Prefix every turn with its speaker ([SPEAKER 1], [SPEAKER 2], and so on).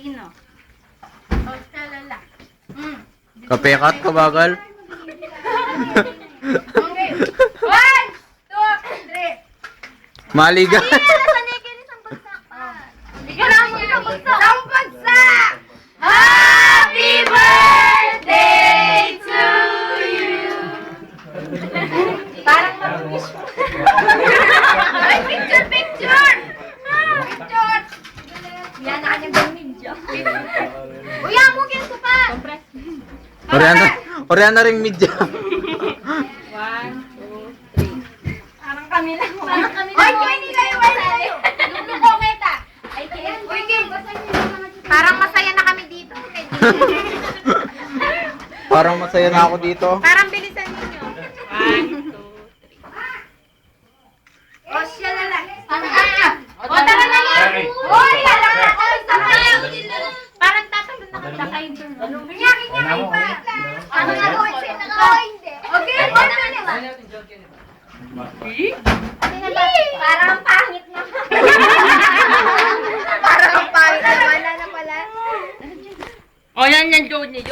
[SPEAKER 1] Sino?
[SPEAKER 2] O, talala.
[SPEAKER 3] Kapekat ka bagal?
[SPEAKER 2] Okay. 1, 2, 3.
[SPEAKER 3] Maliga.
[SPEAKER 4] Sanay kayo isang bagsak pa.
[SPEAKER 2] Isang bagsak! Happy birthday to you! Parang mag-wish mo. Ay, picture! Picture!
[SPEAKER 4] Yan na kanyang gamidyo. Uy, amugin ko pa.
[SPEAKER 3] Oriana ring midya.
[SPEAKER 1] 1, 2, 3.
[SPEAKER 4] Parang kami lang.
[SPEAKER 2] Oy, hindi kayo. Luluko kita.
[SPEAKER 4] Ay, kaya.
[SPEAKER 2] Uy, Kim.
[SPEAKER 4] Parang masaya na kami dito.
[SPEAKER 3] Parang masaya na ako dito.
[SPEAKER 4] Parang bilisan ninyo.
[SPEAKER 1] 1, 2, 3.
[SPEAKER 2] O, siya na lang.
[SPEAKER 4] O, tara na yan.
[SPEAKER 2] Uy, lalaki ako.
[SPEAKER 4] Parang tatalon na kita kayo dun.
[SPEAKER 2] Kanya pa.
[SPEAKER 4] Ano nga gawin sa'yo? Nagawa hindi.
[SPEAKER 2] Okay, ano na ba?
[SPEAKER 4] Parang pangit naman. Parang pangit naman. Wala na pala.
[SPEAKER 1] O, yan yung Joni.